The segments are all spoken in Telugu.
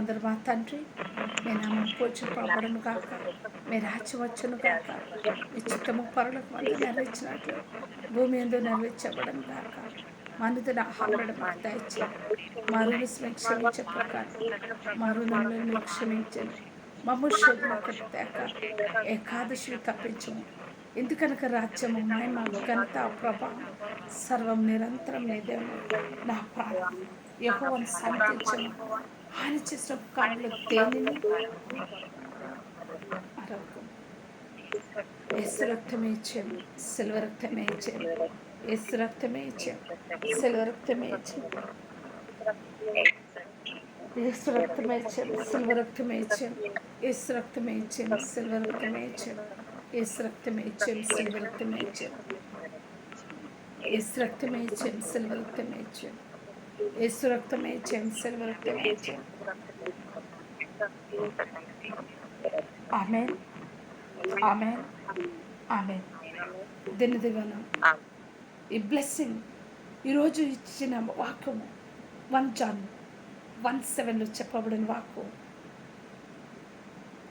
అందరు మా తండ్రి, మీ నామం పూజింపబడును గాక, మీ రాజ్యం వచ్చును గాక, మీ చిత్తము పరులకు మందు నెరవేర్చినట్లు భూమి ఎందు నెరవేర్చబడును గాక. మా అనుదిన ఆహారం మాకు దయచేయండి. మా రుణం మేము క్షమించే ప్రకారం మా రుణంలో మీరు క్షమించండి. మమ్ము శోధనకు తేక ఏకాదశిని తప్పించము. ఎందుకనక రాజ్యము మహిమ ఘనత ప్రభావం సర్వం నిరంతరం నీదేవుని. నా ప్రాణం యెహోవాను సంతించము. ఆయన చేసిన ఉపకారంలో దేనిని అరవకు. యేసు రక్తమే ఇచ్చాము, సిల్వ రక్తమే ఇచ్చాము, యేసు రక్తమే ఇచ్చాము, సిల్వ రక్తమే ఇచ్చాము, యేసు రక్తమే ఇచ్చాము, సిల్వ రక్తమే ఇచ్చాము, యేసు రక్తమే ఇచ్చాము, సిల్వ రక్తమే ఇచ్చాము, యేసు రక్తమే ఇచ్చాము, సిల్వ రక్తమే ఇచ్చాము, యేసు రక్తమే ఇచ్చాము, సిల్వ రక్తమే ఇచ్చాము, యేసు రక్తమే ఇచ్చాము, సిల్వ రక్తమే ఇచ్చాము. ఆమేన్, ఆమేన్, ఆమేన్. దినదివనం ఈ బ్లెస్సింగ్ ఈరోజు ఇచ్చిన వాక్యము 1 John 1:7 చెప్పబడిన వాక్యం.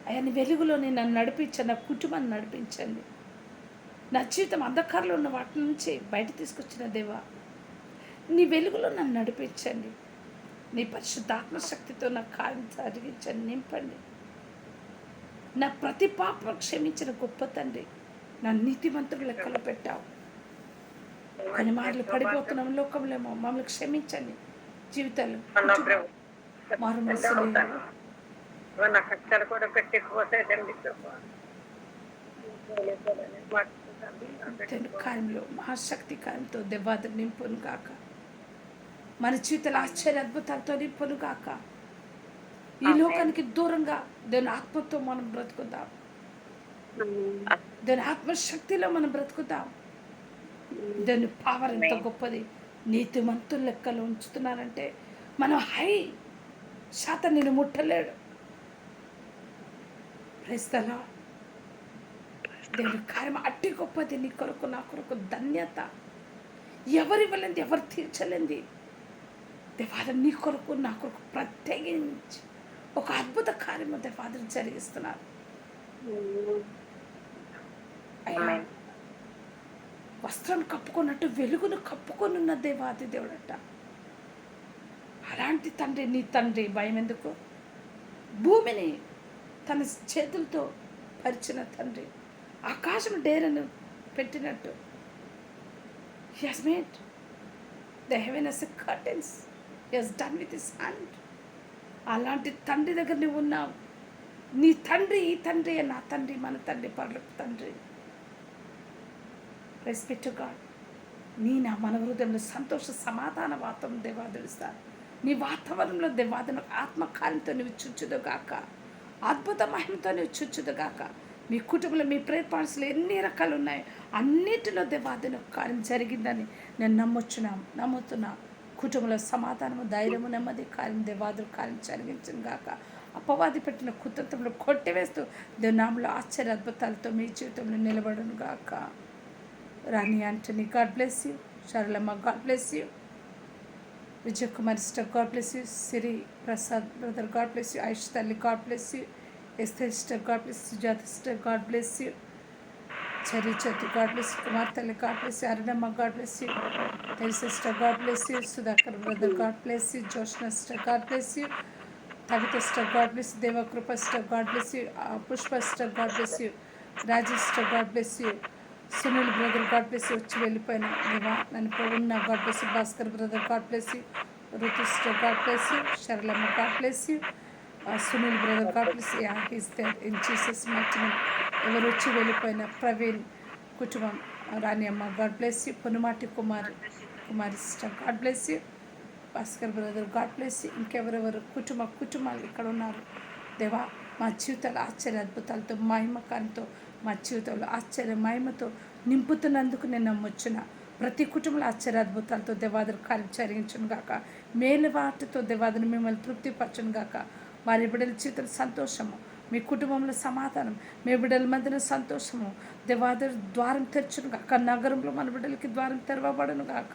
ఆయన వెలుగులోని నన్ను నడిపించండి, నా కుటుంబాన్ని నడిపించండి, నా జీవితం అంధకారంలో ఉన్న వాటి నుంచి బయట తీసుకొచ్చిన దేవా, నీ వెలుగులో నన్ను నడిపించండి, నీ పరిశుద్ధాత్మ శక్తితో నా కార్యం జరిగించండి, నింపండి. నా ప్రతి పాపం క్షమించిన గొప్ప తండ్రి, నా నీతిమంతుడు లెక్కలో పెట్టావు. కొన్ని మార్లు పడిపోతున్నాం లోకంలో, మమ్మల్ని క్షమించండి. జీవితాలు మారు మనసులు కార్యంలో మహాశక్తి కార్యంతో దెవ్వాదు నింపును గాక. మన జీవితాలు ఆశ్చర్య అద్భుతాలతో నింపును గాక. ఈ లోకానికి దూరంగా దాని ఆత్మతో మనం బ్రతుకుదాం, దాని ఆత్మశక్తిలో మనం బ్రతుకుదాం. దాని పవర్ ఎంత గొప్పది. నీతిమంతుల లెక్కలు ఉంచుతున్నారంటే మనం హై శాతం నేను ముట్టలేడు. ప్రస్తుతం దేవుని కార్యం అట్టి గొప్పది. నీ కొరకు నా కొరకు ధన్యత ఎవరి వల్లంది, ఎవరు తీర్చలేంది. దేవాదం నీ కొరకు నా కొరకు ప్రత్యేకించి ఒక అద్భుత కార్యము దేవాదం జరిగిస్తున్నారు. అయ్యా, వస్త్రం కప్పుకున్నట్టు వెలుగును కప్పుకొని ఉన్న దేవాది దేవుడట. అలాంటి తండ్రి నీ తండ్రి భయం ఎందుకు? భూమిని తన చేతులతో పరిచిన తండ్రి, ఆకాశం డేరను పెట్టినట్టు he has made the heaven as a curtains, he has done with his hand. అలాంటి తండ్రి దగ్గర నువ్వు ఉన్నావు. నీ తండ్రి ఈ తండ్రి, నా తండ్రి, మన తండ్రి, పర్లకు తండ్రి. Respect to God. నీ నా మన హృదయంలో సంతోష సమాధాన వాతావరణం దేవాదుడిస్తారు. నీ వాతావరణంలో దేవాదన ఆత్మకార్యంతో నువ్వు చుచ్చుదుగాక, అద్భుత మహిమతో నువ్వు చుచ్చుదుగాక. మీ కుటుంబంలో మీ ప్రేయర్ పాయింట్స్లో ఎన్ని రకాలు ఉన్నాయో అన్నిటిలో దేవాదన కార్యం జరిగిందని నేను నమ్ముతున్నా. కుటుంబంలో సమాధానము, ధైర్యము, నెమ్మది కార్యం దేవాదులు కార్యం జరిగించను గాక. అపవాది పెట్టిన కుతంత్రంలో కొట్టివేస్తూ దేవునామలో ఆశ్చర్య అద్భుతాలతో మీ జీవితంలో నిలబడును గాక. Rani Antony, God bless you. Saralamma, God bless you. Vijay Kumar sister, God bless you. Siri Prasad brother, God bless you. Ayush తల్లి, God bless you. Esther sister, God bless you. Sujatha sister, God bless you. చరి చతు, గాడ్ బ్లెస్ యూ. కుమార్ తల్లి, God bless you. Arunamma, God bless you. తెరి sister, God bless you. Sudhakar brother, God bless you. Jyoshna sister, God bless you. Kavitha sister, God bless you. Devakrupa sister, God bless you. Pushpa sister, God bless you. Rajesh sister, God bless you. Sunil brother, God bless you. వచ్చి వెళ్ళిపోయిన దేవా నన్ను ఉన్న God bless you. Bhaskar brother, God bless you. Ruthu sister, God bless you. Saralamma, God bless you. Sunil brother, God bless you. Is there in Jesus mighty name. ఎవరు వచ్చి వెళ్ళిపోయిన ప్రవీణ్ కుటుంబం, రాణి అమ్మ, God bless you. Ponumati Kumari sister, God bless you. Bhaskar brother, God bless you. ఇంకెవరెవరు కుటుంబాలు ఇక్కడ ఉన్నారు దేవా, మా జీవితాలు ఆశ్చర్య అద్భుతాలతో మహిమకాంతో మా జీవితంలో ఆశ్చర్య మహిమతో నింపుతున్నందుకు నేను నమ్మొచ్చున. ప్రతి కుటుంబంలో ఆశ్చర్య అద్భుతాలతో దేవాదులు కార్యం జరిగించును గాక. మేలు వాటితో దేవాదులు మిమ్మల్ని తృప్తిపరచును గాక. వారి బిడ్డల జీవితంలో సంతోషము, మీ కుటుంబంలో సమాధానం, మీ బిడ్డల మధ్యన సంతోషము దేవాదులు ద్వారం తెరచును గాక. నగరంలో మన బిడ్డలకి ద్వారం తెరవబడును గాక.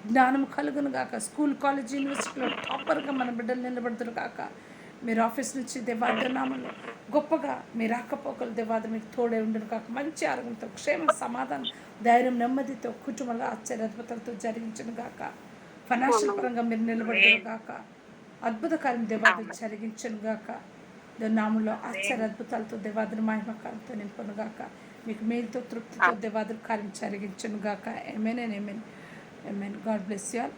జ్ఞానం కలుగును గాక. స్కూల్, కాలేజ్, యూనివర్సిటీలో టాపర్గా మన బిడ్డలు నిలబడుతును గాక. మీరు ఆఫీస్ నుంచి దేవాది నామంలో గొప్పగా మీ రాకపోకలు దేవాది మీకు తోడే ఉండను కాక మంచి ఆరోగ్యంతో క్షేమ సమాధానం ధైర్యం నెమ్మదితో కుటుంబంలో ఆశ్చర్య అద్భుతాలతో జరిగించను గాక ఫైనాన్షియల్ పరంగా మీరు నిలబడతారు గాక అద్భుత కార్యం దేవాది జరిగించను గాక నామంలో ఆశ్చర్య అద్భుతాలతో దేవాదిని మహిమకారంతో నింపను గాక మీకు మేలుతో తృప్తితో దేవాదులు కార్యం జరిగించను గాక amen amen amen God bless you all.